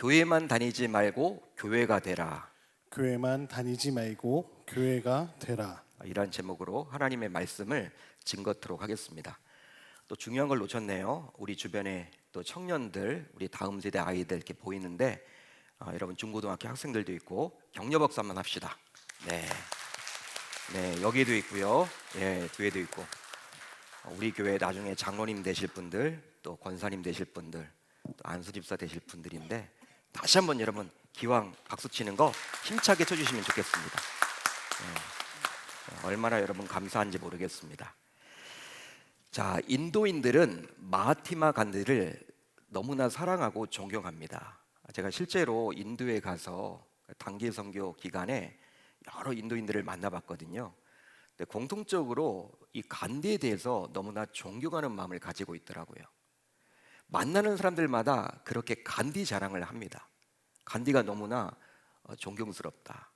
교회만 다니지 말고 교회가 되라. 교회만 다니지 말고 교회가 되라. 이란 제목으로 하나님의 말씀을 증거토록 하겠습니다. 또 중요한 걸 놓쳤네요. 우리 주변에 또 청년들, 우리 다음 세대 아이들 이렇게 보이는데 여러분 중고등학교 학생들도 있고 격려 박수 한번 합시다. 네, 여기도 있고요. 뒤에도 있고. 우리 교회 나중에 장로님 되실 분들, 또 권사님 되실 분들, 또 안수집사 되실 분들인데 다시 한번 여러분 기왕 박수 치는 거 힘차게 쳐주시면 좋겠습니다. 얼마나 여러분 감사한지 모르겠습니다. 자, 인도인들은 마하티마 간디를 너무나 사랑하고 존경합니다. 제가 실제로 인도에 가서 단기 선교 기간에 여러 인도인들을 만나봤거든요. 근데 공통적으로 이 간디에 대해서 너무나 존경하는 마음을 가지고 있더라고요. 만나는 사람들마다 그렇게 간디 자랑을 합니다. 간디가 너무나 존경스럽다.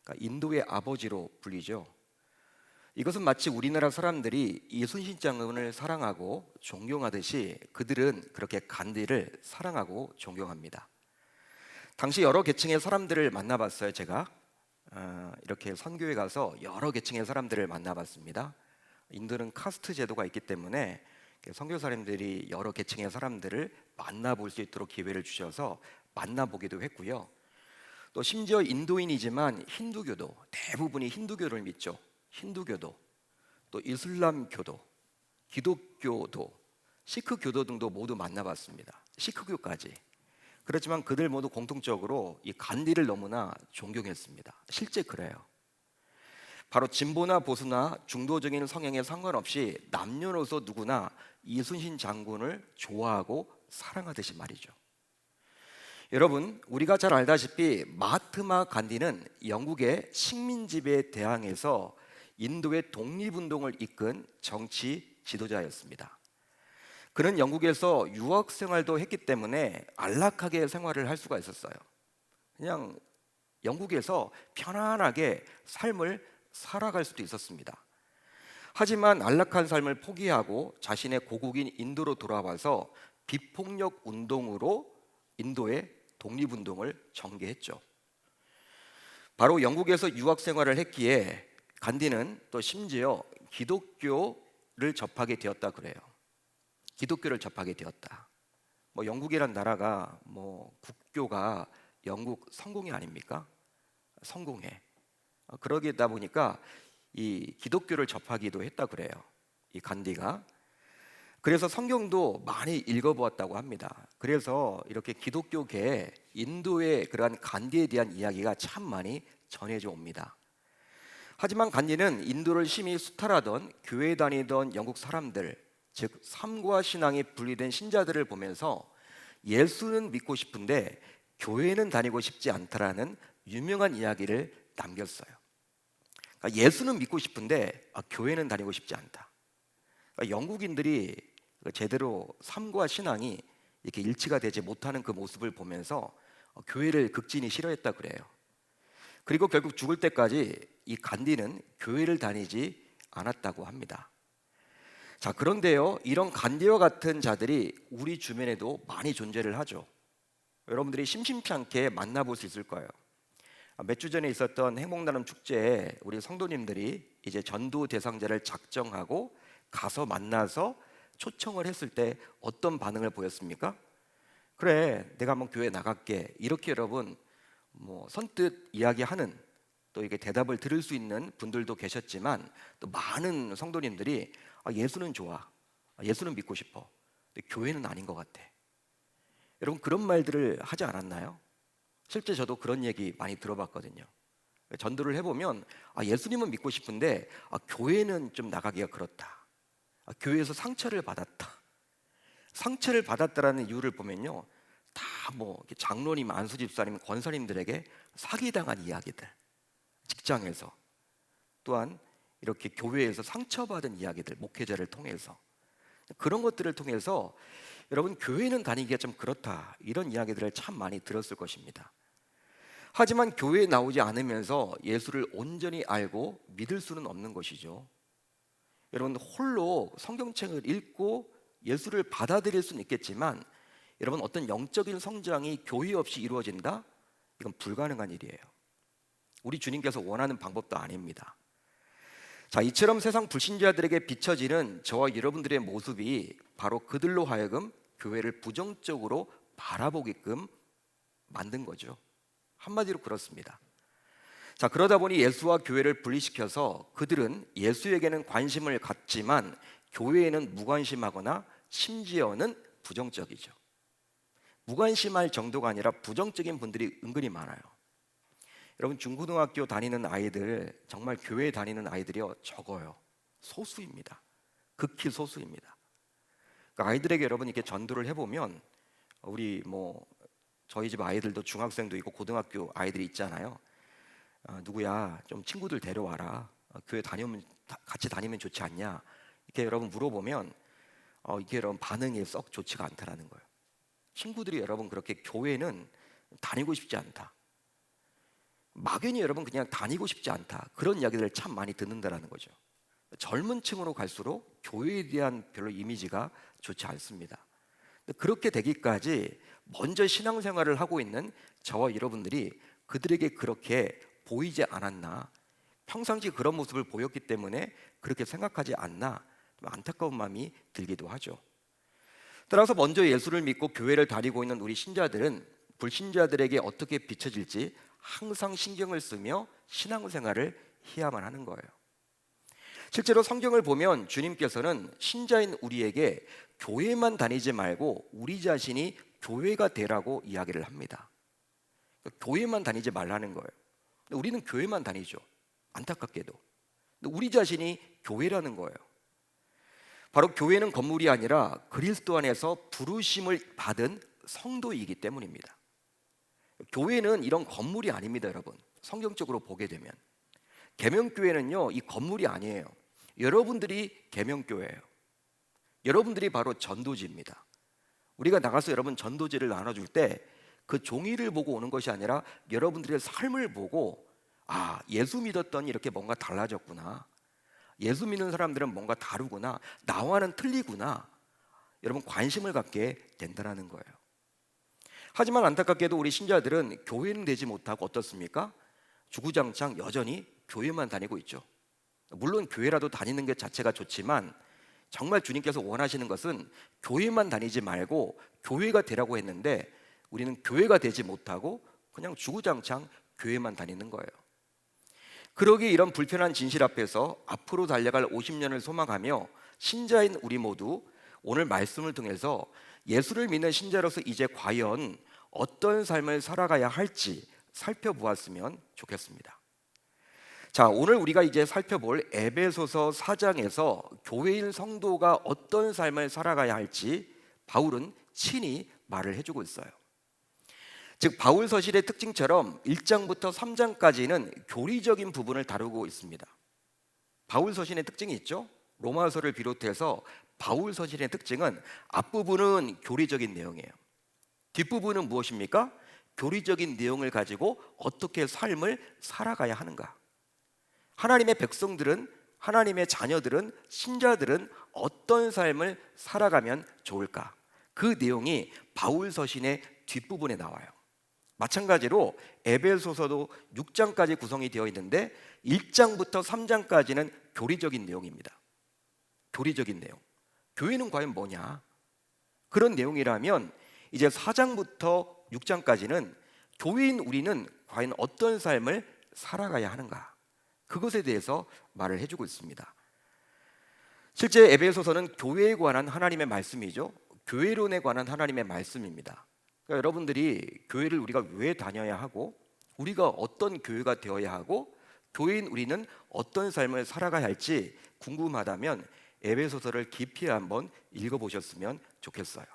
그러니까 인도의 아버지로 불리죠. 이것은 마치 우리나라 사람들이 이순신 장군을 사랑하고 존경하듯이 그들은 그렇게 간디를 사랑하고 존경합니다. 당시 여러 계층의 사람들을 만나봤어요. 제가 이렇게 선교에 가서 여러 계층의 사람들을 만나봤습니다. 인도는 카스트 제도가 있기 때문에 선교사님들이 여러 계층의 사람들을 만나볼 수 있도록 기회를 주셔서 만나보기도 했고요. 또 심지어 인도인이지만 힌두교도, 대부분이 힌두교를 믿죠. 힌두교도, 또 이슬람교도, 기독교도, 시크교도 등도 모두 만나봤습니다. 시크교까지. 그렇지만 그들 모두 공통적으로 이 간디를 너무나 존경했습니다. 실제 그래요. 바로 진보나 보수나 중도적인 성향에 상관없이 남녀노소 누구나 이순신 장군을 좋아하고 사랑하듯이 말이죠. 여러분, 우리가 잘 알다시피 마하트마 간디는 영국의 식민지배에 대항해서 인도의 독립운동을 이끈 정치 지도자였습니다. 그는 영국에서 유학 생활도 했기 때문에 안락하게 생활을 할 수가 있었어요. 그냥 영국에서 편안하게 삶을 살아갈 수도 있었습니다. 하지만 안락한 삶을 포기하고 자신의 고국인 인도로 돌아와서 비폭력 운동으로 인도의 독립운동을 전개했죠. 바로 영국에서 유학 생활을 했기에 간디는 또 심지어 기독교를 접하게 되었다 그래요. 기독교를 접하게 되었다. 영국이란 나라가 국교가 영국 성공이 아닙니까? 성공해. 그러다 보니까 이 기독교를 접하기도 했다 그래요. 이 간디가. 그래서 성경도 많이 읽어보았다고 합니다. 그래서 이렇게 기독교계에 인도의 그러한 간디에 대한 이야기가 참 많이 전해져 옵니다. 하지만 간디는 인도를 심히 수탈하던 교회 다니던 영국 사람들, 즉 삼과 신앙이 분리된 신자들을 보면서 예수는 믿고 싶은데 교회는 다니고 싶지 않다라는 유명한 이야기를 남겼어요. 그러니까 예수는 믿고 싶은데 교회는 다니고 싶지 않다. 그러니까 영국인들이 제대로 삶과 신앙이 이렇게 일치가 되지 못하는 그 모습을 보면서 교회를 극진히 싫어했다 그래요. 그리고 결국 죽을 때까지 이 간디는 교회를 다니지 않았다고 합니다. 자, 그런데요, 이런 간디와 같은 자들이 우리 주변에도 많이 존재를 하죠. 여러분들이 심심치 않게 만나볼 수 있을 거예요. 몇 주 전에 있었던 행복나눔 축제에 우리 성도님들이 이제 전도 대상자를 작정하고 가서 만나서 초청을 했을 때 어떤 반응을 보였습니까? 그래, 내가 한번 교회 나갈게. 이렇게 여러분 선뜻 이야기하는, 또 이게 대답을 들을 수 있는 분들도 계셨지만 또 많은 성도님들이 예수는 좋아, 예수는 믿고 싶어, 근데 교회는 아닌 것 같아. 여러분 그런 말들을 하지 않았나요? 실제 저도 그런 얘기 많이 들어봤거든요. 전도를 해보면 예수님은 믿고 싶은데 교회는 좀 나가기가 그렇다. 교회에서 상처를 받았다. 상처를 받았다라는 이유를 보면요, 다 장로님, 안수집사님, 권사님들에게 사기당한 이야기들, 직장에서, 또한 이렇게 교회에서 상처받은 이야기들, 목회자를 통해서, 그런 것들을 통해서 여러분 교회는 다니기가 좀 그렇다, 이런 이야기들을 참 많이 들었을 것입니다. 하지만 교회에 나오지 않으면서 예수를 온전히 알고 믿을 수는 없는 것이죠. 여러분 홀로 성경책을 읽고 예수를 받아들일 수는 있겠지만 여러분, 어떤 영적인 성장이 교회 없이 이루어진다? 이건 불가능한 일이에요. 우리 주님께서 원하는 방법도 아닙니다. 자, 이처럼 세상 불신자들에게 비춰지는 저와 여러분들의 모습이 바로 그들로 하여금 교회를 부정적으로 바라보게끔 만든 거죠. 한마디로 그렇습니다. 자, 그러다 보니 예수와 교회를 분리시켜서 그들은 예수에게는 관심을 갖지만 교회에는 무관심하거나 심지어는 부정적이죠. 무관심할 정도가 아니라 부정적인 분들이 은근히 많아요. 여러분, 중고등학교 다니는 아이들, 정말 교회 다니는 아이들이요, 적어요. 소수입니다. 극히 소수입니다. 그러니까 아이들에게 여러분 이렇게 전도를 해보면, 우리 저희 집 아이들도 중학생도 있고 고등학교 아이들이 있잖아요. 누구야, 좀 친구들 데려와라. 교회 다니면 같이 다니면 좋지 않냐? 이렇게 여러분 물어보면 이게 여러분 반응이 썩 좋지가 않다라는 거예요. 친구들이 여러분 그렇게 교회는 다니고 싶지 않다. 막연히 여러분 그냥 다니고 싶지 않다. 그런 이야기들을 참 많이 듣는다라는 거죠. 젊은 층으로 갈수록 교회에 대한 별로 이미지가 좋지 않습니다. 그렇게 되기까지 먼저 신앙생활을 하고 있는 저와 여러분들이 그들에게 그렇게 보이지 않았나, 평상시 그런 모습을 보였기 때문에 그렇게 생각하지 않나, 좀 안타까운 마음이 들기도 하죠. 따라서 먼저 예수를 믿고 교회를 다니고 있는 우리 신자들은 불신자들에게 어떻게 비춰질지 항상 신경을 쓰며 신앙생활을 해야만 하는 거예요. 실제로 성경을 보면 주님께서는 신자인 우리에게 교회만 다니지 말고 우리 자신이 교회가 되라고 이야기를 합니다. 교회만 다니지 말라는 거예요. 근데 우리는 교회만 다니죠. 안타깝게도. 근데 우리 자신이 교회라는 거예요. 바로 교회는 건물이 아니라 그리스도 안에서 부르심을 받은 성도이기 때문입니다. 교회는 이런 건물이 아닙니다, 여러분. 성경적으로 보게 되면 계명교회는요, 이 건물이 아니에요. 여러분들이 계명교회예요. 여러분들이 바로 전도지입니다. 우리가 나가서 여러분 전도지를 나눠줄 때 그 종이를 보고 오는 것이 아니라 여러분들의 삶을 보고, 아, 예수 믿었더니 이렇게 뭔가 달라졌구나, 예수 믿는 사람들은 뭔가 다르구나, 나와는 틀리구나, 여러분 관심을 갖게 된다는 거예요. 하지만 안타깝게도 우리 신자들은 교회는 되지 못하고 어떻습니까? 주구장창 여전히 교회만 다니고 있죠. 물론 교회라도 다니는 것 자체가 좋지만 정말 주님께서 원하시는 것은 교회만 다니지 말고 교회가 되라고 했는데 우리는 교회가 되지 못하고 그냥 주구장창 교회만 다니는 거예요. 그러기에 이런 불편한 진실 앞에서 앞으로 달려갈 50년을 소망하며 신자인 우리 모두 오늘 말씀을 통해서 예수를 믿는 신자로서 이제 과연 어떤 삶을 살아가야 할지 살펴보았으면 좋겠습니다. 자, 오늘 우리가 이제 살펴볼 에베소서 4장에서 교회인 성도가 어떤 삶을 살아가야 할지 바울은 친히 말을 해주고 있어요. 즉 바울 서실의 특징처럼 1장부터 3장까지는 교리적인 부분을 다루고 있습니다. 바울 서신의 특징이 있죠. 로마서를 비롯해서 바울 서신의 특징은 앞부분은 교리적인 내용이에요. 뒷부분은 무엇입니까? 교리적인 내용을 가지고 어떻게 삶을 살아가야 하는가. 하나님의 백성들은, 하나님의 자녀들은, 신자들은 어떤 삶을 살아가면 좋을까? 그 내용이 바울 서신의 뒷부분에 나와요. 마찬가지로 에베소서도 6장까지 구성이 되어 있는데 1장부터 3장까지는 교리적인 내용입니다. 교리적인 내용. 교회는 과연 뭐냐? 그런 내용이라면 이제 4장부터 6장까지는 교회인 우리는 과연 어떤 삶을 살아가야 하는가? 그것에 대해서 말을 해주고 있습니다. 실제 에베소서는 교회에 관한 하나님의 말씀이죠. 교회론에 관한 하나님의 말씀입니다. 그러니까 여러분들이 교회를 우리가 왜 다녀야 하고 우리가 어떤 교회가 되어야 하고 교회인 우리는 어떤 삶을 살아가야 할지 궁금하다면 에베소서를 깊이 한번 읽어보셨으면 좋겠어요.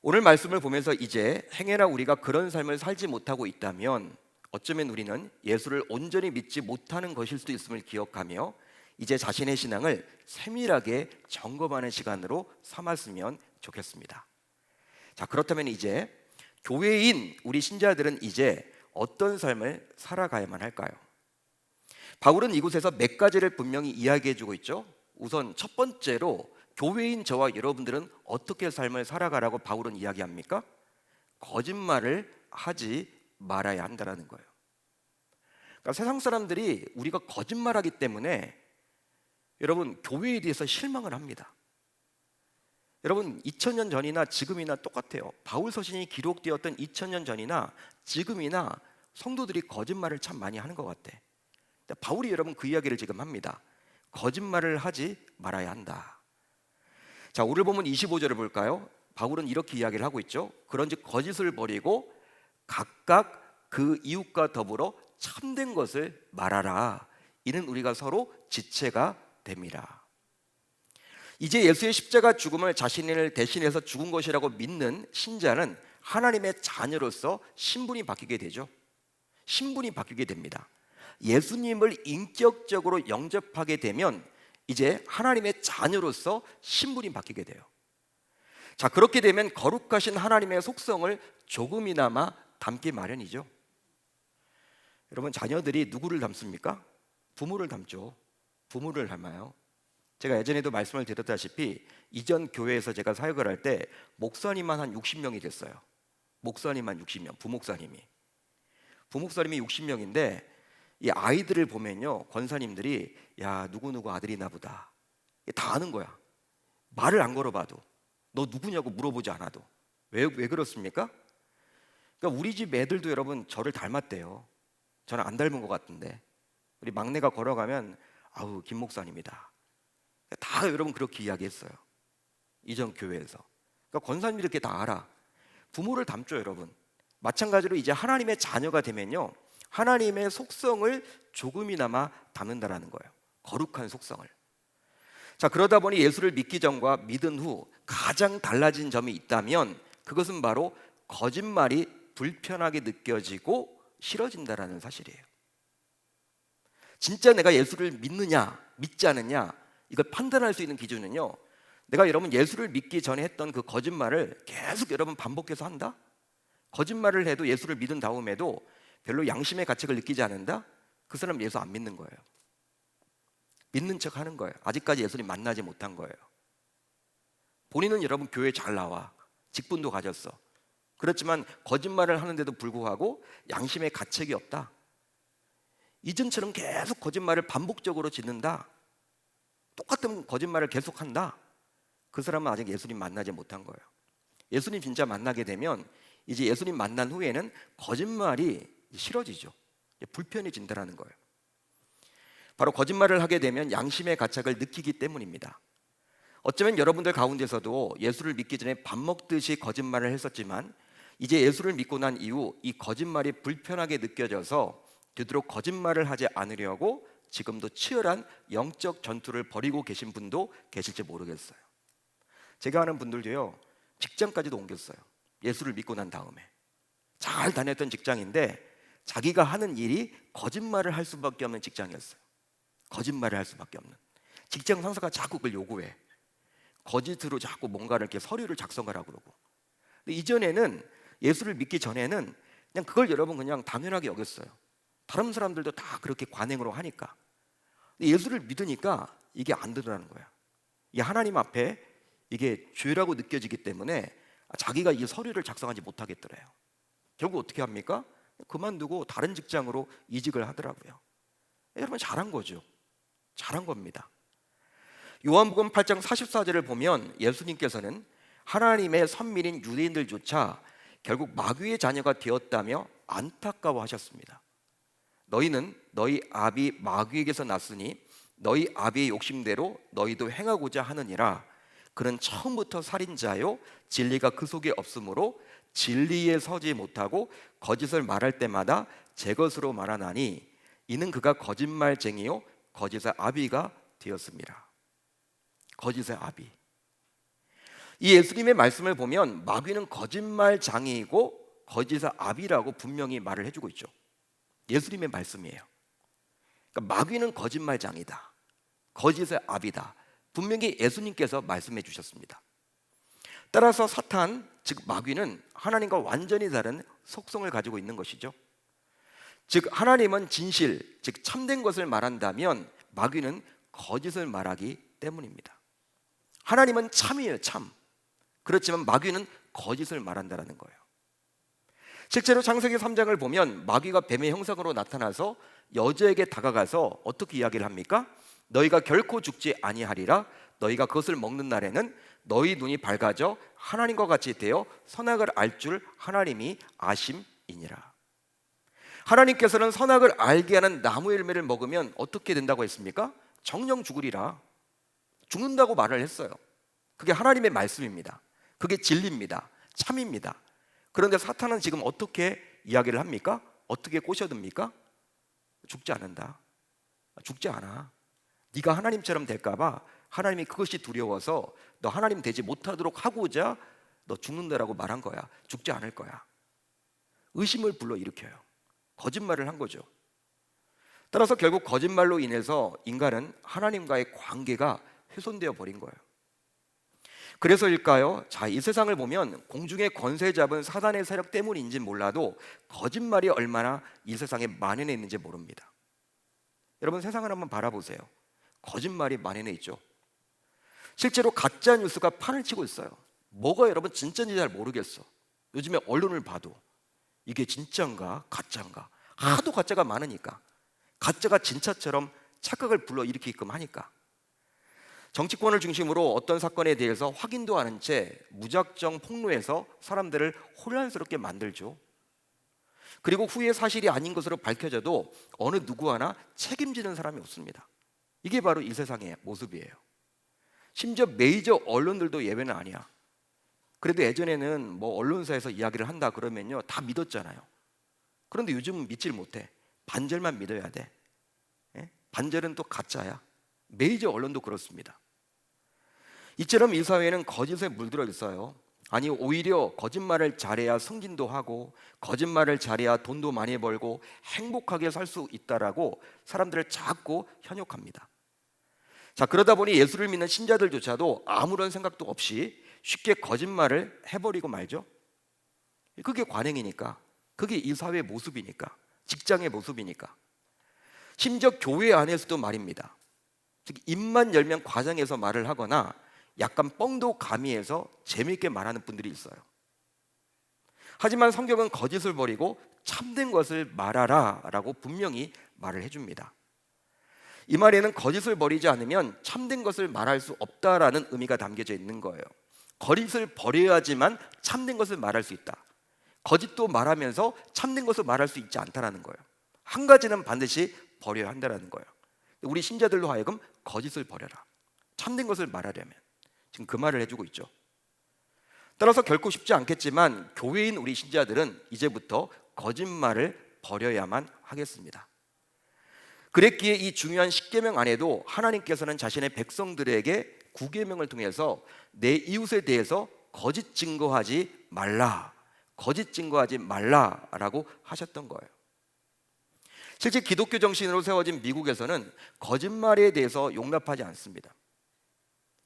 오늘 말씀을 보면서 이제 행여나 우리가 그런 삶을 살지 못하고 있다면 어쩌면 우리는 예수를 온전히 믿지 못하는 것일 수도 있음을 기억하며 이제 자신의 신앙을 세밀하게 점검하는 시간으로 삼았으면 좋겠습니다. 자, 그렇다면 이제 교회인 우리 신자들은 이제 어떤 삶을 살아가야만 할까요? 바울은 이곳에서 몇 가지를 분명히 이야기해주고 있죠. 우선 첫 번째로 교회인 저와 여러분들은 어떻게 삶을 살아가라고 바울은 이야기합니까? 거짓말을 하지 말아야 한다는 거예요. 그러니까 세상 사람들이 우리가 거짓말하기 때문에 여러분 교회에 대해서 실망을 합니다. 여러분 2000년 전이나 지금이나 똑같아요. 바울 서신이 기록되었던 2000년 전이나 지금이나 성도들이 거짓말을 참 많이 하는 것 같아. 바울이 여러분 그 이야기를 지금 합니다. 거짓말을 하지 말아야 한다. 자, 오늘 보면 25절을 볼까요? 바울은 이렇게 이야기를 하고 있죠. 그런즉 거짓을 버리고 각각 그 이웃과 더불어 참된 것을 말하라. 이는 우리가 서로 지체가 됨이라. 이제 예수의 십자가 죽음을 자신을 대신해서 죽은 것이라고 믿는 신자는 하나님의 자녀로서 신분이 바뀌게 되죠. 신분이 바뀌게 됩니다. 예수님을 인격적으로 영접하게 되면 이제 하나님의 자녀로서 신분이 바뀌게 돼요. 자, 그렇게 되면 거룩하신 하나님의 속성을 조금이나마 담기 마련이죠. 여러분, 자녀들이 누구를 닮습니까? 부모를 닮죠. 부모를 닮아요. 제가 예전에도 말씀을 드렸다시피 이전 교회에서 제가 사역을 할 때 목사님만 한 60명이 됐어요. 목사님만 60명, 부목사님이 60명인데 이 아이들을 보면요, 권사님들이 야, 누구누구 아들이나 보다 다 아는 거야. 말을 안 걸어봐도, 너 누구냐고 물어보지 않아도. 왜 그렇습니까? 그러니까 우리 집 애들도 여러분 저를 닮았대요. 저는 안 닮은 것 같은데 우리 막내가 걸어가면 아우 김 목사님이다. 다 여러분 그렇게 이야기했어요. 이전 교회에서. 그러니까 권사님들이 이렇게 다 알아. 부모를 닮죠, 여러분. 마찬가지로 이제 하나님의 자녀가 되면요, 하나님의 속성을 조금이나마 담는다라는 거예요. 거룩한 속성을. 자, 그러다 보니 예수를 믿기 전과 믿은 후 가장 달라진 점이 있다면 그것은 바로 거짓말이 불편하게 느껴지고 싫어진다라는 사실이에요. 진짜 내가 예수를 믿느냐 믿지 않느냐 이걸 판단할 수 있는 기준은요, 내가 여러분 예수를 믿기 전에 했던 그 거짓말을 계속 여러분 반복해서 한다? 거짓말을 해도 예수를 믿은 다음에도 별로 양심의 가책을 느끼지 않는다? 그 사람 예수 안 믿는 거예요. 믿는 척 하는 거예요. 아직까지 예수님 만나지 못한 거예요. 본인은 여러분 교회 잘 나와, 직분도 가졌어. 그렇지만 거짓말을 하는데도 불구하고 양심의 가책이 없다. 이전처럼 계속 거짓말을 반복적으로 짓는다. 똑같은 거짓말을 계속한다. 그 사람은 아직 예수님 만나지 못한 거예요. 예수님 진짜 만나게 되면 이제 예수님 만난 후에는 거짓말이 싫어지죠. 불편해진다는 거예요. 바로 거짓말을 하게 되면 양심의 가책을 느끼기 때문입니다. 어쩌면 여러분들 가운데서도 예수를 믿기 전에 밥 먹듯이 거짓말을 했었지만 이제 예수를 믿고 난 이후 이 거짓말이 불편하게 느껴져서 되도록 거짓말을 하지 않으려고 지금도 치열한 영적 전투를 벌이고 계신 분도 계실지 모르겠어요. 제가 아는 분들도요, 직장까지도 옮겼어요. 예수를 믿고 난 다음에 잘 다녔던 직장인데 자기가 하는 일이 거짓말을 할 수밖에 없는 직장이었어요. 거짓말을 할 수밖에 없는. 직장 상사가 자꾸 그걸 요구해. 거짓으로 자꾸 뭔가를 이렇게 서류를 작성하라고 그러고. 근데 이전에는 예수를 믿기 전에는 그냥 그걸 여러분 그냥 당연하게 여겼어요. 다른 사람들도 다 그렇게 관행으로 하니까. 근데 예수를 믿으니까 이게 안 되더라는 거야. 이 하나님 앞에 이게 죄라고 느껴지기 때문에 자기가 이 서류를 작성하지 못하겠더래요. 결국 어떻게 합니까? 그만두고 다른 직장으로 이직을 하더라고요. 여러분 잘한 거죠. 잘한 겁니다. 요한복음 8장 44절을 보면 예수님께서는 하나님의 선민인 유대인들조차 결국 마귀의 자녀가 되었다며 안타까워하셨습니다. 너희는 너희 아비 마귀에게서 났으니 너희 아비의 욕심대로 너희도 행하고자 하느니라. 그는 처음부터 살인자요 진리가 그 속에 없으므로 진리에 서지 못하고 거짓을 말할 때마다 제 것으로 말하나니 이는 그가 거짓말쟁이요 거짓의 아비가 되었습니다. 거짓의 아비. 이 예수님의 말씀을 보면 마귀는 거짓말장이고 거짓의 아비라고 분명히 말을 해주고 있죠. 예수님의 말씀이에요. 그러니까 마귀는 거짓말장이다, 거짓의 아비다, 분명히 예수님께서 말씀해 주셨습니다. 따라서 사탄, 즉 마귀는 하나님과 완전히 다른 속성을 가지고 있는 것이죠. 즉 하나님은 진실, 즉 참된 것을 말한다면 마귀는 거짓을 말하기 때문입니다. 하나님은 참이에요, 참. 그렇지만 마귀는 거짓을 말한다는 거예요. 실제로 창세기 3장을 보면 마귀가 뱀의 형상으로 나타나서 여자에게 다가가서 어떻게 이야기를 합니까? 너희가 결코 죽지 아니하리라. 너희가 그것을 먹는 날에는 너희 눈이 밝아져 하나님과 같이 되어 선악을 알 줄 하나님이 아심이니라. 하나님께서는 선악을 알게 하는 나무 열매를 먹으면 어떻게 된다고 했습니까? 정령 죽으리라. 죽는다고 말을 했어요. 그게 하나님의 말씀입니다. 그게 진리입니다. 참입니다. 그런데 사탄은 지금 어떻게 이야기를 합니까? 어떻게 꼬셔듭니까? 죽지 않는다. 죽지 않아. 네가 하나님처럼 될까 봐 하나님이 그것이 두려워서 너 하나님 되지 못하도록 하고자 너 죽는다라고 말한 거야. 죽지 않을 거야. 의심을 불러일으켜요. 거짓말을 한 거죠. 따라서 결국 거짓말로 인해서 인간은 하나님과의 관계가 훼손되어 버린 거예요. 그래서일까요? 자, 이 세상을 보면 공중의 권세 잡은 사단의 세력 때문인지 몰라도 거짓말이 얼마나 이 세상에 만연해 있는지 모릅니다. 여러분, 세상을 한번 바라보세요. 거짓말이 만연해 있죠. 실제로 가짜 뉴스가 판을 치고 있어요. 뭐가 여러분 진짜인지 잘 모르겠어. 요즘에 언론을 봐도 이게 진짜인가 가짜인가 하도 가짜가 많으니까, 가짜가 진짜처럼 착각을 불러일으키게끔 하니까 정치권을 중심으로 어떤 사건에 대해서 확인도 않은 채 무작정 폭로해서 사람들을 혼란스럽게 만들죠. 그리고 후에 사실이 아닌 것으로 밝혀져도 어느 누구 하나 책임지는 사람이 없습니다. 이게 바로 이 세상의 모습이에요. 심지어 메이저 언론들도 예외는 아니야. 그래도 예전에는 뭐 언론사에서 이야기를 한다 그러면요 다 믿었잖아요. 그런데 요즘은 믿질 못해. 반절만 믿어야 돼. 예? 반절은 또 가짜야. 메이저 언론도 그렇습니다. 이처럼 이 사회는 거짓에 물들어 있어요. 아니, 오히려 거짓말을 잘해야 승진도 하고 거짓말을 잘해야 돈도 많이 벌고 행복하게 살 수 있다라고 사람들을 자꾸 현혹합니다. 자, 그러다 보니 예수를 믿는 신자들조차도 아무런 생각도 없이 쉽게 거짓말을 해버리고 말죠. 그게 관행이니까, 그게 이 사회의 모습이니까, 직장의 모습이니까, 심지어 교회 안에서도 말입니다. 즉, 입만 열면 과장해서 말을 하거나 약간 뻥도 가미해서 재미있게 말하는 분들이 있어요. 하지만 성경은 거짓을 버리고 참된 것을 말하라 라고 분명히 말을 해줍니다. 이 말에는 거짓을 버리지 않으면 참된 것을 말할 수 없다라는 의미가 담겨져 있는 거예요. 거짓을 버려야지만 참된 것을 말할 수 있다. 거짓도 말하면서 참된 것을 말할 수 있지 않다라는 거예요. 한 가지는 반드시 버려야 한다라는 거예요. 우리 신자들로 하여금 거짓을 버려라. 참된 것을 말하려면 지금 그 말을 해주고 있죠. 따라서 결코 쉽지 않겠지만 교회인 우리 신자들은 이제부터 거짓말을 버려야만 하겠습니다. 그랬기에 이 중요한 십계명 안에도 하나님께서는 자신의 백성들에게 구계명을 통해서 내 이웃에 대해서 거짓 증거하지 말라, 거짓 증거하지 말라라고 하셨던 거예요. 실제 기독교 정신으로 세워진 미국에서는 거짓말에 대해서 용납하지 않습니다.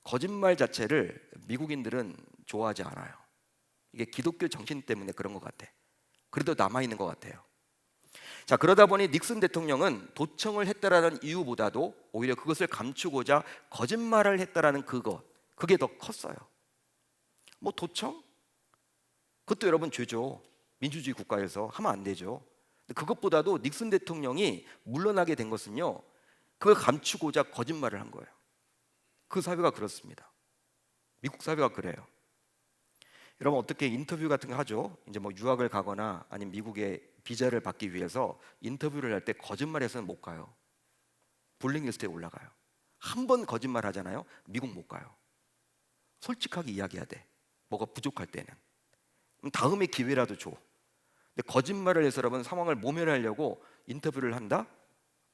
거짓말 자체를 미국인들은 좋아하지 않아요. 이게 기독교 정신 때문에 그런 것 같아. 그래도 남아있는 것 같아요. 자, 그러다 보니 닉슨 대통령은 도청을 했다라는 이유보다도 오히려 그것을 감추고자 거짓말을 했다라는 그게 더 컸어요. 뭐 도청? 그것도 여러분 죄죠. 민주주의 국가에서 하면 안 되죠. 근데 그것보다도 닉슨 대통령이 물러나게 된 것은요, 그걸 감추고자 거짓말을 한 거예요. 그 사회가 그렇습니다. 미국 사회가 그래요. 여러분, 어떻게 인터뷰 같은 거 하죠? 이제 뭐 유학을 가거나 아니면 미국에 비자를 받기 위해서 인터뷰를 할 때 거짓말해서는 못 가요. 블랙리스트에 올라가요. 한 번 거짓말 하잖아요. 미국 못 가요. 솔직하게 이야기해야 돼. 뭐가 부족할 때는. 그럼 다음에 기회라도 줘. 근데 거짓말을 해서 여러분 상황을 모면하려고 인터뷰를 한다?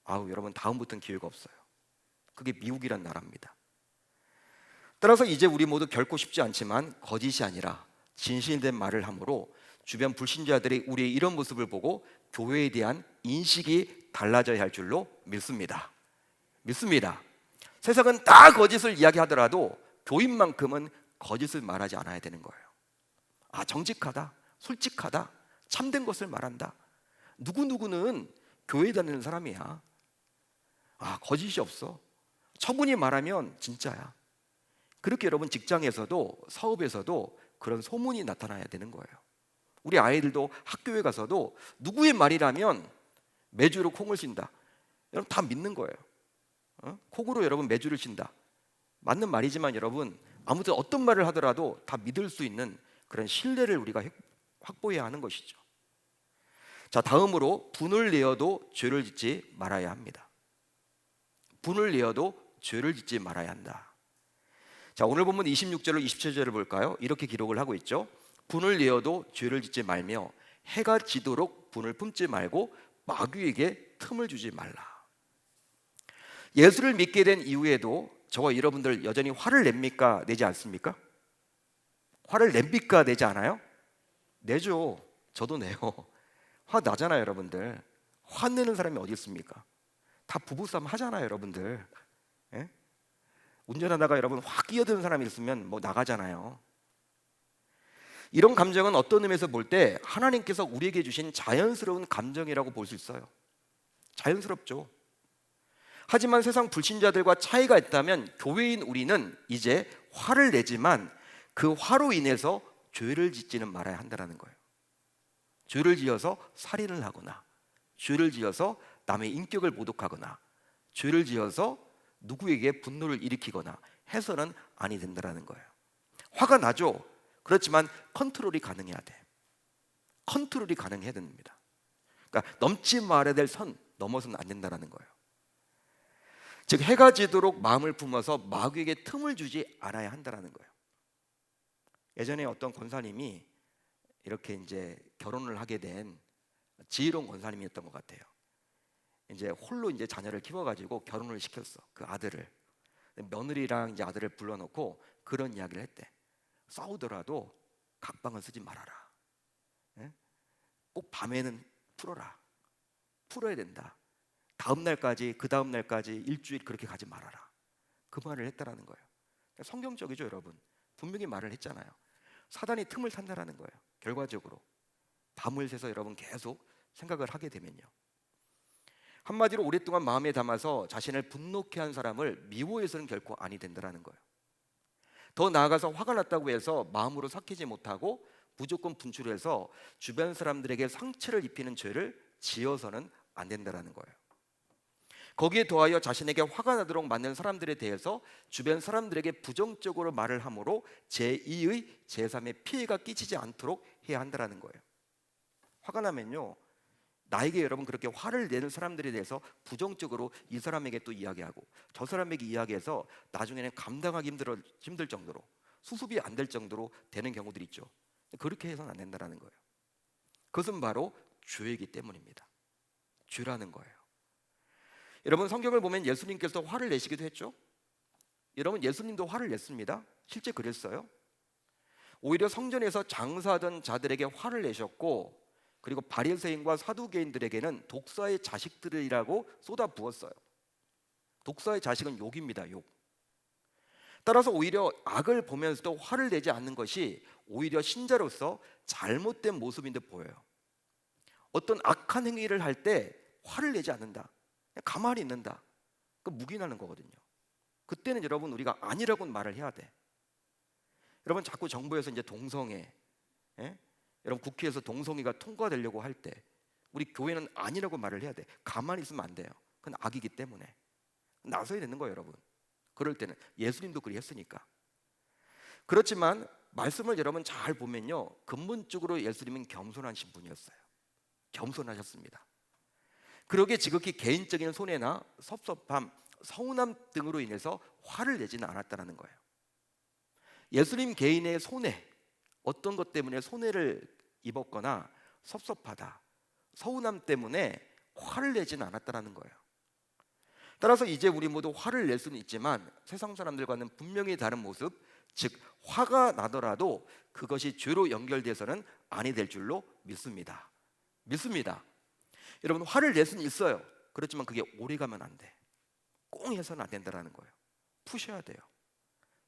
아우, 여러분 다음부터는 기회가 없어요. 그게 미국이란 나라입니다. 따라서 이제 우리 모두 결코 쉽지 않지만 거짓이 아니라 진실된 말을 함으로 주변 불신자들이 우리의 이런 모습을 보고 교회에 대한 인식이 달라져야 할 줄로 믿습니다. 세상은 다 거짓을 이야기하더라도 교인만큼은 거짓을 말하지 않아야 되는 거예요. 아, 정직하다, 솔직하다, 참된 것을 말한다. 누구누구는 교회 다니는 사람이야. 아, 거짓이 없어. 처분이 말하면 진짜야. 그렇게 여러분 직장에서도 사업에서도 그런 소문이 나타나야 되는 거예요. 우리 아이들도 학교에 가서도 누구의 말이라면 매주로 콩을 신다. 여러분 다 믿는 거예요. 콩으로 여러분 매주를 신다. 맞는 말이지만 여러분 아무튼 어떤 말을 하더라도 다 믿을 수 있는 그런 신뢰를 우리가 확보해야 하는 것이죠. 자, 다음으로 분을 내어도 죄를 짓지 말아야 합니다. 분을 내어도 죄를 짓지 말아야 한다. 자, 오늘 본문 26절로 27절을 볼까요? 이렇게 기록을 하고 있죠. 분을 내어도 죄를 짓지 말며 해가 지도록 분을 품지 말고 마귀에게 틈을 주지 말라. 예수를 믿게 된 이후에도 저와 여러분들 여전히 화를 냅니까? 내지 않습니까? 화를 냅니까? 내지 않아요? 내죠. 저도 내요. 화 나잖아요, 여러분들. 화내는 사람이 어디 있습니까? 다 부부싸움 하잖아요, 여러분들. 예? 운전하다가 여러분 확 끼어드는 사람이 있으면 뭐 나가잖아요. 이런 감정은 어떤 의미에서 볼 때 하나님께서 우리에게 주신 자연스러운 감정이라고 볼 수 있어요. 자연스럽죠. 하지만 세상 불신자들과 차이가 있다면 교회인 우리는 이제 화를 내지만 그 화로 인해서 죄를 짓지는 말아야 한다는 거예요. 죄를 지어서 살인을 하거나 죄를 지어서 남의 인격을 모독하거나 죄를 지어서 누구에게 분노를 일으키거나 해서는 아니 된다는 거예요. 화가 나죠. 그렇지만 컨트롤이 가능해야 돼. 컨트롤이 가능해야 됩니다. 그러니까 넘지 말아야 될 선 넘어서는 안 된다는 거예요. 즉 해가 지도록 마음을 품어서 마귀에게 틈을 주지 않아야 한다는 거예요. 예전에 어떤 권사님이 이렇게 이제 결혼을 하게 된 지혜로운 권사님이었던 것 같아요. 이제 홀로 이제 자녀를 키워가지고 결혼을 시켰어. 그 아들을. 며느리랑 이제 아들을 불러놓고 그런 이야기를 했대. 싸우더라도 각방을 쓰지 말아라. 예? 꼭 밤에는 풀어라. 풀어야 된다. 다음 날까지 그 다음 날까지 일주일 그렇게 가지 말아라. 그 말을 했다라는 거예요. 성경적이죠, 여러분. 분명히 말을 했잖아요. 사단이 틈을 탄다라는 거예요. 결과적으로 밤을 새서 여러분 계속 생각을 하게 되면요. 한마디로 오랫동안 마음에 담아서 자신을 분노케 한 사람을 미워해서는 결코 아니 된다라는 거예요. 더 나아가서 화가 났다고 해서 마음으로 삭히지 못하고 무조건 분출해서 주변 사람들에게 상처를 입히는 죄를 지어서는 안 된다라는 거예요. 거기에 더하여 자신에게 화가 나도록 만든 사람들에 대해서 주변 사람들에게 부정적으로 말을 함으로 제2의 제3의 피해가 끼치지 않도록 해야 한다는 거예요. 화가 나면요, 나에게 여러분 그렇게 화를 내는 사람들에 대해서 부정적으로 이 사람에게 또 이야기하고 저 사람에게 이야기해서 나중에는 감당하기 힘들 정도로 수습이 안 될 정도로 되는 경우들이 있죠. 그렇게 해서는 안 된다는 거예요. 그것은 바로 죄이기 때문입니다. 죄라는 거예요. 여러분 성경을 보면 예수님께서 화를 내시기도 했죠. 여러분 예수님도 화를 냈습니다. 실제 그랬어요. 오히려 성전에서 장사하던 자들에게 화를 내셨고, 그리고 바리새인과 사두개인들에게는 독사의 자식들이라고 쏟아부었어요. 독사의 자식은 욕입니다. 욕. 따라서 오히려 악을 보면서도 화를 내지 않는 것이 오히려 신자로서 잘못된 모습인 듯 보여요. 어떤 악한 행위를 할 때 화를 내지 않는다, 그냥 가만히 있는다, 그 묵인하는 거거든요. 그때는 여러분 우리가 아니라고는 말을 해야 돼. 여러분 자꾸 정부에서 이제 동성애, 여러분 국회에서 동성애가 통과되려고 할 때 우리 교회는 아니라고 말을 해야 돼. 가만히 있으면 안 돼요. 그건 악이기 때문에 나서야 되는 거예요, 여러분. 그럴 때는 예수님도 그리 했으니까. 그렇지만 말씀을 여러분 잘 보면요, 근본적으로 예수님은 겸손하신 분이었어요. 겸손하셨습니다. 그러기에 지극히 개인적인 손해나 섭섭함, 서운함 등으로 인해서 화를 내지는 않았다는 거예요. 예수님 개인의 손해, 어떤 것 때문에 손해를 입었거나 섭섭하다, 서운함 때문에 화를 내지는 않았다는 거예요. 따라서 이제 우리 모두 화를 낼 수는 있지만 세상 사람들과는 분명히 다른 모습, 즉 화가 나더라도 그것이 죄로 연결돼서는 아니 될 줄로 믿습니다. 여러분 화를 낼 수는 있어요. 그렇지만 그게 오래 가면 안 돼. 꽁 해서는 안 된다는 거예요. 푸셔야 돼요.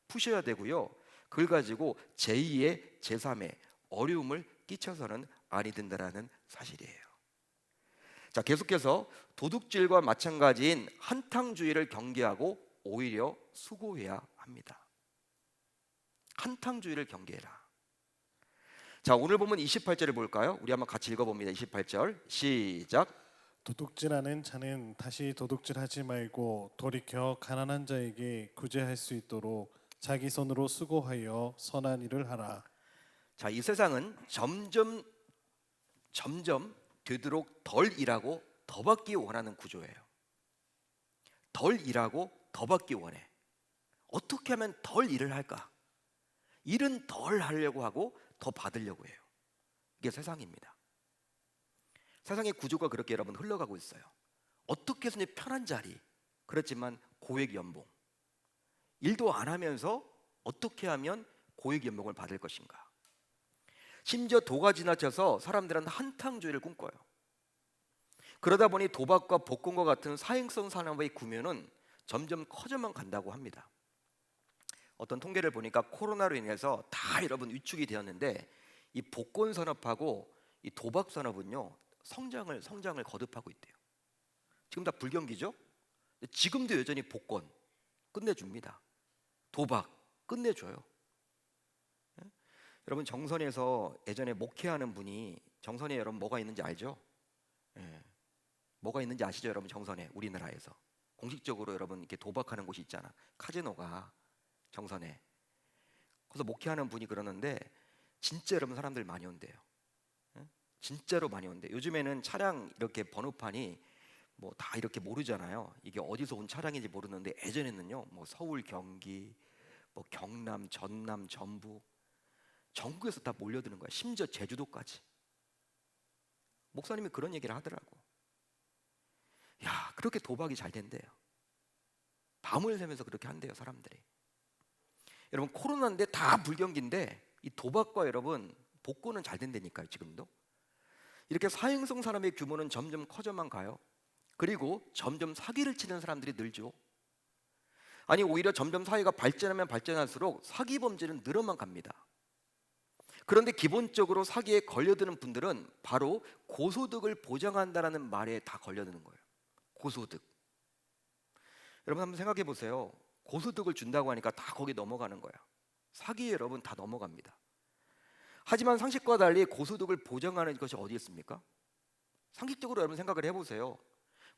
푸셔야 되고요, 그걸 가지고 제2의 제3의 어려움을 끼쳐서는 아니 된다라는 사실이에요. 자, 계속해서 도둑질과 마찬가지인 한탕주의를 경계하고 오히려 수고해야 합니다. 한탕주의를 경계해라. 자, 오늘 보면 28절을 볼까요? 우리 한번 같이 읽어봅니다. 28절 시작. 도둑질하는 자는 다시 도둑질하지 말고 돌이켜 가난한 자에게 구제할 수 있도록 자기 손으로 수고하여 선한 일을 하라. 자, 이 세상은 점점 되도록 덜 일하고 더 받기 원하는 구조예요. 덜 일하고 더 받기 원해. 어떻게 하면 덜 일을 할까? 일은 덜 하려고 하고 더 받으려고 해요. 이게 세상입니다. 세상의 구조가 그렇게 여러분 흘러가고 있어요. 어떻게 해서는 편한 자리, 그렇지만 고액 연봉. 일도 안 하면서 어떻게 하면 고액 연봉을 받을 것인가? 심지어 도가 지나쳐서 사람들은 한탕주의를 꿈꿔요. 그러다 보니 도박과 복권과 같은 사행성 산업의 구매는 점점 커져만 간다고 합니다. 어떤 통계를 보니까 코로나로 인해서 다 여러분 위축이 되었는데 이 복권 산업하고 이 도박 산업은요 성장을 거듭하고 있대요. 지금 다 불경기죠? 지금도 여전히 복권 끝내줍니다. 도박 끝내줘요. 예? 여러분 정선에서 예전에 목회하는 분이 정선에 여러분 뭐가 있는지 알죠? 예. 뭐가 있는지 아시죠, 여러분? 정선에 우리나라에서 공식적으로 여러분 이렇게 도박하는 곳이 있잖아. 카지노가 정선에. 그래서 목회하는 분이 그러는데 진짜 여러분 사람들 많이 온대요. 예? 진짜로 많이 온대. 요즘에는 차량 이렇게 번호판이 뭐 다 이렇게 모르잖아요. 이게 어디서 온 차량인지 모르는데 예전에는요, 뭐 서울, 경기, 뭐 경남, 전남, 전북, 전국에서 다 몰려드는 거야. 심지어 제주도까지. 목사님이 그런 얘기를 하더라고. 야, 그렇게 도박이 잘 된대요. 밤을 새면서 그렇게 한대요, 사람들이. 여러분 코로나인데 다 불경기인데 이 도박과 여러분 복권은 잘 된다니까요, 지금도. 이렇게 사행성 사람의 규모는 점점 커져만 가요. 그리고 점점 사기를 치는 사람들이 늘죠. 아니 오히려 점점 사회가 발전하면 발전할수록 사기 범죄는 늘어만 갑니다. 그런데 기본적으로 사기에 걸려드는 분들은 바로 고소득을 보장한다는 말에 다 걸려드는 거예요. 고소득. 여러분 한번 생각해 보세요. 고소득을 준다고 하니까 다 거기 넘어가는 거야. 사기에 여러분 다 넘어갑니다. 하지만 상식과 달리 고소득을 보장하는 것이 어디 있습니까? 상식적으로 여러분 생각을 해보세요.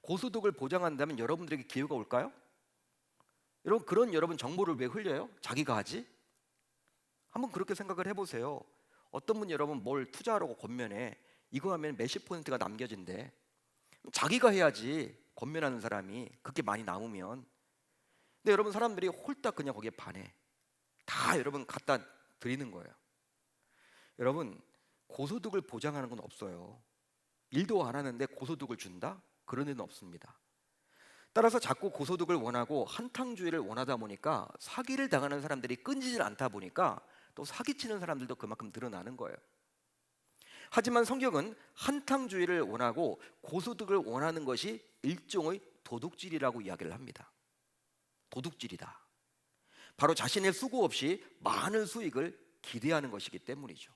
고소득을 보장한다면 여러분들에게 기회가 올까요? 여러분 그런 여러분 정보를 왜 흘려요? 자기가 하지? 한번 그렇게 생각을 해보세요. 어떤 분이 여러분 뭘 투자하라고 권면해. 이거 하면 몇십 퍼센트가 남겨진대. 자기가 해야지. 권면하는 사람이 그렇게 많이 남으면. 근데 여러분 사람들이 홀딱 그냥 거기에 반해. 다 여러분 갖다 드리는 거예요. 여러분 고소득을 보장하는 건 없어요. 일도 안 하는데 고소득을 준다? 그런 데는 없습니다. 따라서 자꾸 고소득을 원하고 한탕주의를 원하다 보니까 사기를 당하는 사람들이 끊이질 않다 보니까 또 사기치는 사람들도 그만큼 늘어나는 거예요. 하지만 성경은 한탕주의를 원하고 고소득을 원하는 것이 일종의 도둑질이라고 이야기를 합니다. 도둑질이다. 바로 자신의 수고 없이 많은 수익을 기대하는 것이기 때문이죠.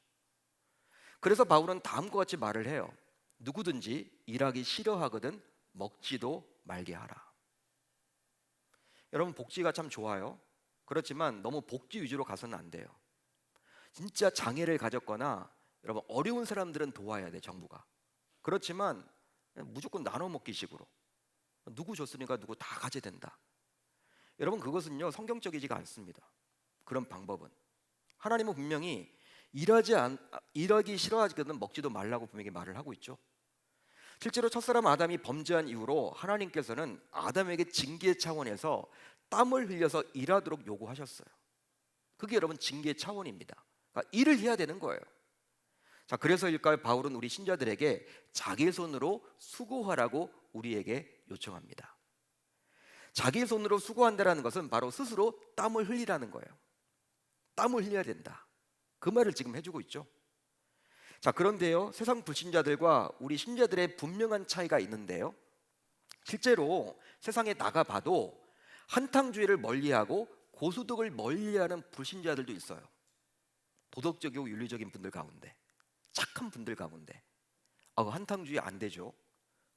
그래서 바울은 다음과 같이 말을 해요. 누구든지 일하기 싫어하거든 먹지도 말게 하라. 여러분 복지가 참 좋아요. 그렇지만 너무 복지 위주로 가서는 안 돼요. 진짜 장애를 가졌거나 여러분 어려운 사람들은 도와야 돼, 정부가. 그렇지만 무조건 나눠 먹기식으로 누구 줬으니까 누구 다 가져야 된다. 여러분 그것은요 성경적이지가 않습니다. 그런 방법은. 하나님은 분명히 일하기 싫어하거든 먹지도 말라고 분명히 말을 하고 있죠. 실제로 첫사람 아담이 범죄한 이후로 하나님께서는 아담에게 징계 차원에서 땀을 흘려서 일하도록 요구하셨어요. 그게 여러분 징계 차원입니다. 그러니까 일을 해야 되는 거예요. 자, 그래서일까요? 바울은 우리 신자들에게 자기 손으로 수고하라고 우리에게 요청합니다. 자기 손으로 수고한다는 것은 바로 스스로 땀을 흘리라는 거예요. 땀을 흘려야 된다. 그 말을 지금 해주고 있죠. 자, 그런데요 세상 불신자들과 우리 신자들의 분명한 차이가 있는데요, 실제로 세상에 나가봐도 한탕주의를 멀리하고 고소득을 멀리하는 불신자들도 있어요. 도덕적이고 윤리적인 분들 가운데, 착한 분들 가운데. 한탕주의 안 되죠.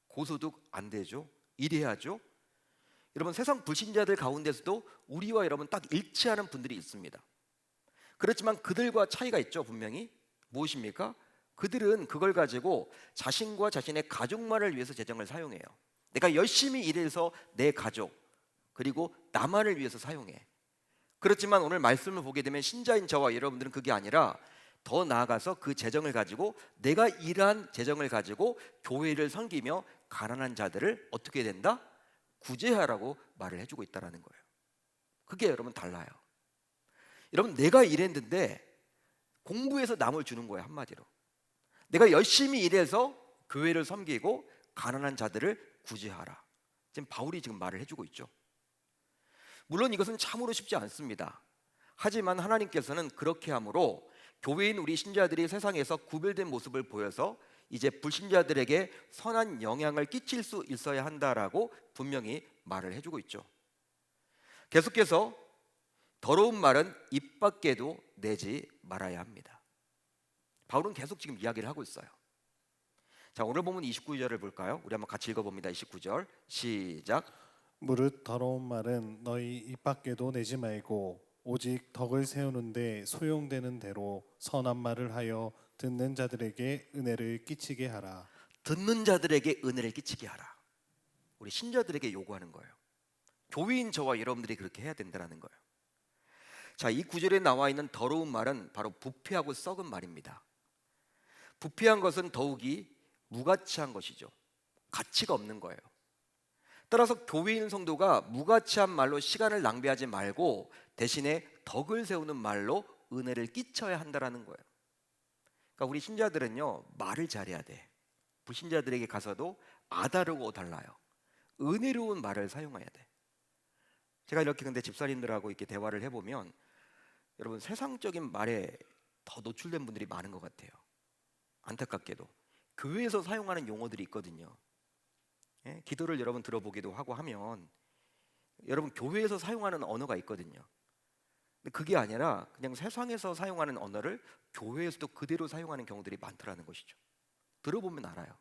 고소득 안 되죠. 일해야죠. 여러분 세상 불신자들 가운데서도 우리와 여러분 딱 일치하는 분들이 있습니다. 그렇지만 그들과 차이가 있죠. 분명히. 무엇입니까? 그들은 그걸 가지고 자신과 자신의 가족만을 위해서 재정을 사용해요. 내가 열심히 일해서 내 가족 그리고 나만을 위해서 사용해. 그렇지만 오늘 말씀을 보게 되면 신자인 저와 여러분들은 그게 아니라 더 나아가서 그 재정을 가지고 내가 일한 재정을 가지고 교회를 섬기며 가난한 자들을 어떻게 된다? 구제하라고 말을 해주고 있다는 거예요. 그게 여러분 달라요. 여러분 내가 일했는데 공부해서 남을 주는 거예요. 한마디로 내가 열심히 일해서 교회를 섬기고 가난한 자들을 구제하라. 지금 바울이 지금 말을 해주고 있죠. 물론 이것은 참으로 쉽지 않습니다. 하지만 하나님께서는 그렇게 함으로 교회인 우리 신자들이 세상에서 구별된 모습을 보여서 이제 불신자들에게 선한 영향을 끼칠 수 있어야 한다라고 분명히 말을 해주고 있죠. 계속해서 더러운 말은 입 밖에도 내지 말아야 합니다. 바울은 계속 지금 이야기를 하고 있어요. 자, 오늘 보면 29절을 볼까요? 우리 한번 같이 읽어봅니다. 29절 시작. 무릇 더러운 말은 너희 입 밖에도 내지 말고 오직 덕을 세우는데 소용되는 대로 선한 말을 하여 듣는 자들에게 은혜를 끼치게 하라. 듣는 자들에게 은혜를 끼치게 하라. 우리 신자들에게 요구하는 거예요. 교회인 저와 여러분들이 그렇게 해야 된다는 거예요. 자, 이 구절에 나와 있는 더러운 말은 바로 부패하고 썩은 말입니다. 부패한 것은 더욱이 무가치한 것이죠. 가치가 없는 거예요. 따라서 교회인 성도가 무가치한 말로 시간을 낭비하지 말고 대신에 덕을 세우는 말로 은혜를 끼쳐야 한다는 거예요. 그러니까 우리 신자들은요, 말을 잘해야 돼. 불신자들에게 가서도 아다르고 달라요. 은혜로운 말을 사용해야 돼. 제가 이렇게 근데 집사님들하고 이렇게 대화를 해보면 여러분 세상적인 말에 더 노출된 분들이 많은 것 같아요. 안타깝게도 교회에서 사용하는 용어들이 있거든요. 예? 기도를 여러분 들어보기도 하고 하면 여러분 교회에서 사용하는 언어가 있거든요. 근데 그게 아니라 그냥 세상에서 사용하는 언어를 교회에서도 그대로 사용하는 경우들이 많더라는 것이죠. 들어보면 알아요.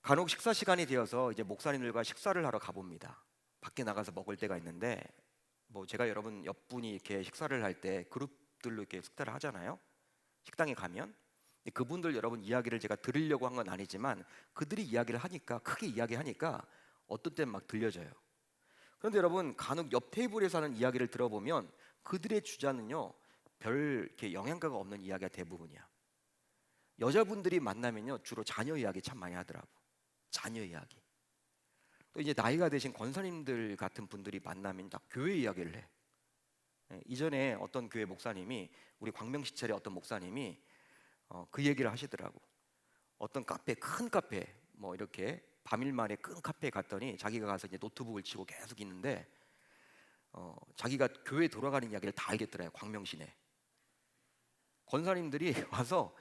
간혹 식사 시간이 되어서 이제 목사님들과 식사를 하러 가봅니다. 밖에 나가서 먹을 때가 있는데 뭐 제가 여러분 옆분이 이렇게 식사를 할 때 그룹들로 이렇게 식사를 하잖아요. 식당에 가면 그분들 여러분 이야기를 제가 들으려고 한 건 아니지만 그들이 이야기를 하니까 크게 이야기하니까 어떤 때는 막 들려져요. 그런데 여러분 간혹 옆 테이블에서 하는 이야기를 들어보면 그들의 주자는요 별 이렇게 영향가가 없는 이야기가 대부분이야. 여자분들이 만나면요 주로 자녀 이야기 참 많이 하더라고. 자녀 이야기. 또 이제 나이가 되신 권사님들 같은 분들이 만나면 다 교회 이야기를 해. 이전에 어떤 교회 목사님이 우리 광명시찰의 어떤 목사님이 그 얘기를 하시더라고. 어떤 카페, 큰 카페, 뭐 이렇게 밤일만에 큰 카페에 갔더니 자기가 가서 이제 노트북을 치고 계속 있는데 자기가 교회 돌아가는 이야기를 다 알겠더라고요. 광명시내 권사님들이 와서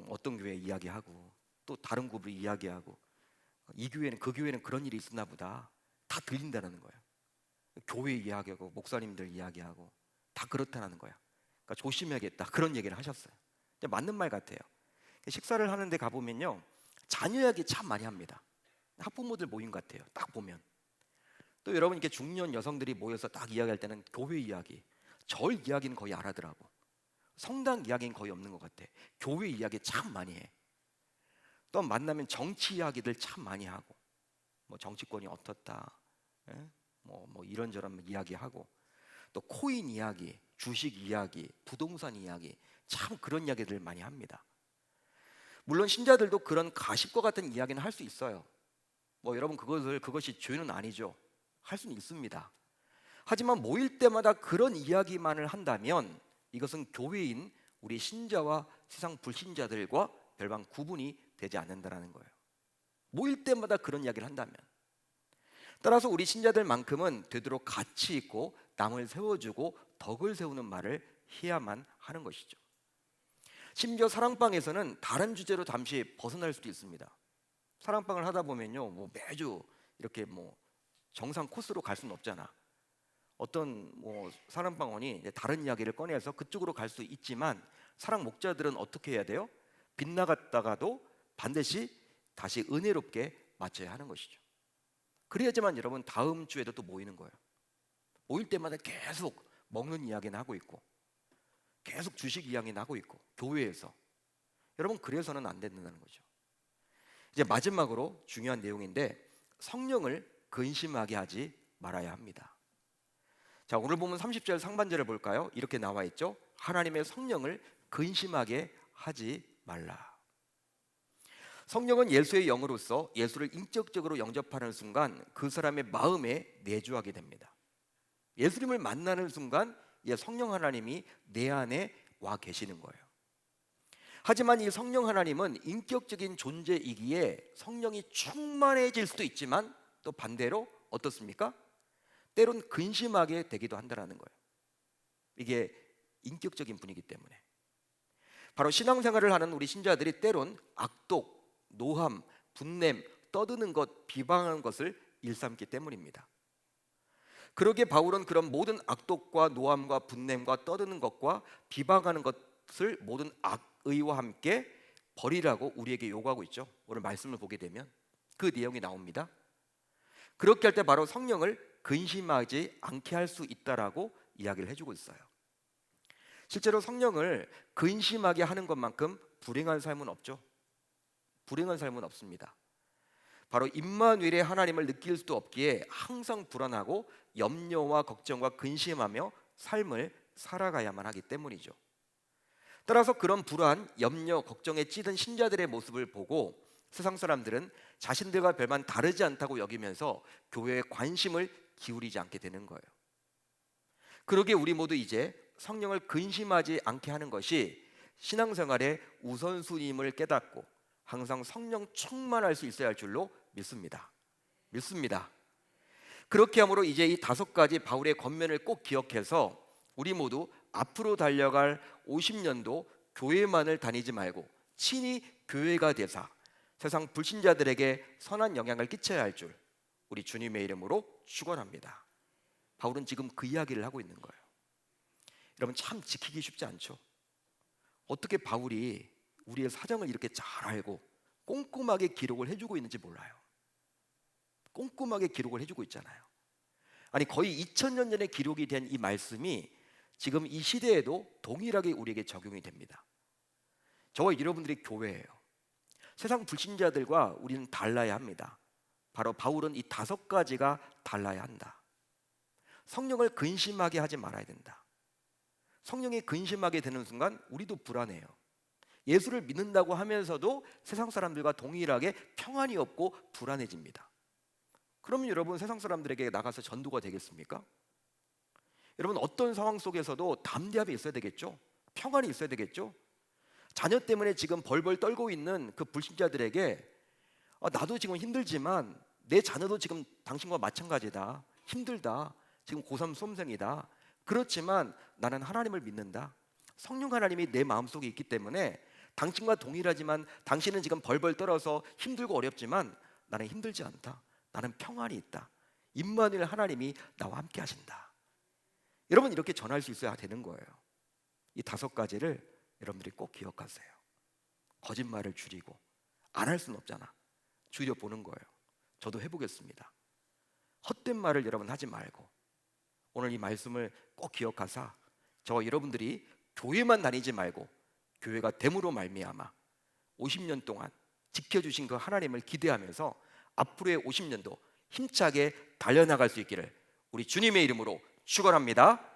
어떤 교회 이야기하고 또 다른 그룹 이야기하고 이 교회는 그 교회는 그런 일이 있었나 보다 다 들린다는 거예요. 교회 이야기하고 목사님들 이야기하고 다 그렇다는 거야. 그러니까 조심해야겠다 그런 얘기를 하셨어요. 맞는 말 같아요. 식사를 하는데 가보면요 자녀 이야기 참 많이 합니다. 학부모들 모임 같아요. 딱 보면 또 여러분 이렇게 중년 여성들이 모여서 딱 이야기할 때는 교회 이야기, 절 이야기는 거의 안 하더라고. 성당 이야기는 거의 없는 것 같아. 교회 이야기 참 많이 해. 또 만나면 정치 이야기들 참 많이 하고 뭐 정치권이 어떻다, 예? 뭐 이런저런 이야기하고 또 코인 이야기, 주식 이야기, 부동산 이야기 참 그런 이야기들 많이 합니다. 물론 신자들도 그런 가십과 같은 이야기는 할 수 있어요. 뭐 여러분 그것이 죄는 아니죠. 할 수는 있습니다. 하지만 모일 때마다 그런 이야기만을 한다면 이것은 교회인 우리 신자와 세상 불신자들과 별반 구분이 되지 않는다는 거예요. 모일 때마다 그런 이야기를 한다면 따라서 우리 신자들만큼은 되도록 가치 있고 남을 세워주고 덕을 세우는 말을 해야만 하는 것이죠. 심지어 사랑방에서는 다른 주제로 잠시 벗어날 수도 있습니다. 사랑방을 하다 보면요 뭐 매주 이렇게 뭐 정상 코스로 갈 수는 없잖아. 어떤 뭐 사랑방원이 다른 이야기를 꺼내서 그쪽으로 갈 수 있지만 사랑 목자들은 어떻게 해야 돼요? 빗나갔다가도 반드시 다시 은혜롭게 맞춰야 하는 것이죠. 그래야지만 여러분 다음 주에도 또 모이는 거예요. 모일 때마다 계속 먹는 이야기는 하고 있고 계속 주식 이야기는 하고 있고 교회에서. 여러분, 그래서는 안 된다는 거죠. 이제 마지막으로 중요한 내용인데, 성령을 근심하게 하지 말아야 합니다. 자, 오늘 보면 30절 상반절을 볼까요? 이렇게 나와 있죠. 하나님의 성령을 근심하게 하지 말라. 성령은 예수의 영으로서 예수를 인격적으로 영접하는 순간 그 사람의 마음에 내주하게 됩니다. 예수님을 만나는 순간 성령 하나님이 내 안에 와 계시는 거예요. 하지만 이 성령 하나님은 인격적인 존재이기에 성령이 충만해질 수도 있지만 또 반대로 어떻습니까? 때론 근심하게 되기도 한다는 거예요. 이게 인격적인 분이기 때문에. 바로 신앙생활을 하는 우리 신자들이 때론 악독, 노함, 분냄, 떠드는 것, 비방하는 것을 일삼기 때문입니다. 그러기에 바울은 그런 모든 악독과 노함과 분냄과 떠드는 것과 비방하는 것을 모든 악의와 함께 버리라고 우리에게 요구하고 있죠. 오늘 말씀을 보게 되면 그 내용이 나옵니다. 그렇게 할 때 바로 성령을 근심하지 않게 할 수 있다라고 이야기를 해주고 있어요. 실제로 성령을 근심하게 하는 것만큼 불행한 삶은 없죠. 불행한 삶은 없습니다. 바로 임마누엘의 하나님을 느낄 수도 없기에 항상 불안하고 염려와 걱정과 근심하며 삶을 살아가야만 하기 때문이죠. 따라서 그런 불안, 염려, 걱정에 찌든 신자들의 모습을 보고 세상 사람들은 자신들과 별반 다르지 않다고 여기면서 교회에 관심을 기울이지 않게 되는 거예요. 그러기에 우리 모두 이제 성령을 근심하지 않게 하는 것이 신앙생활의 우선순위임을 깨닫고 항상 성령 충만할 수 있어야 할 줄로 믿습니다. 그렇게 함으로 이제 이 5가지 바울의 권면을 꼭 기억해서 우리 모두 앞으로 달려갈 50년도 교회만을 다니지 말고 친히 교회가 되사 세상 불신자들에게 선한 영향을 끼쳐야 할 줄 우리 주님의 이름으로 축원합니다. 바울은 지금 그 이야기를 하고 있는 거예요. 여러분, 참 지키기 쉽지 않죠. 어떻게 바울이 우리의 사정을 이렇게 잘 알고 꼼꼼하게 기록을 해주고 있는지 몰라요. 꼼꼼하게 기록을 해주고 있잖아요. 아니, 거의 2000년 전에 기록이 된 이 말씀이 지금 이 시대에도 동일하게 우리에게 적용이 됩니다. 저와 여러분들이 교회예요. 세상 불신자들과 우리는 달라야 합니다. 바로 바울은 이 5가지가 달라야 한다. 성령을 근심하게 하지 말아야 된다. 성령이 근심하게 되는 순간 우리도 불안해요. 예수를 믿는다고 하면서도 세상 사람들과 동일하게 평안이 없고 불안해집니다. 그러면 여러분, 세상 사람들에게 나가서 전도가 되겠습니까? 여러분, 어떤 상황 속에서도 담대함이 있어야 되겠죠? 평안이 있어야 되겠죠? 자녀 때문에 지금 벌벌 떨고 있는 그 불신자들에게 나도 지금 힘들지만 내 자녀도 지금 당신과 마찬가지다, 힘들다, 지금 고3 수험생이다, 그렇지만 나는 하나님을 믿는다, 성령 하나님이 내 마음속에 있기 때문에 당신과 동일하지만 당신은 지금 벌벌 떨어서 힘들고 어렵지만 나는 힘들지 않다, 나는 평안이 있다, 임마누엘 하나님이 나와 함께 하신다. 여러분, 이렇게 전할 수 있어야 되는 거예요. 이 5가지를 여러분들이 꼭 기억하세요. 거짓말을 줄이고, 안 할 수는 없잖아, 줄여보는 거예요. 저도 해보겠습니다. 헛된 말을 여러분 하지 말고 오늘 이 말씀을 꼭 기억하사 저와 여러분들이 교회만 다니지 말고 교회가 됨으로 말미암아 50년 동안 지켜주신 그 하나님을 기대하면서 앞으로의 50년도 힘차게 달려나갈 수 있기를 우리 주님의 이름으로 축원합니다.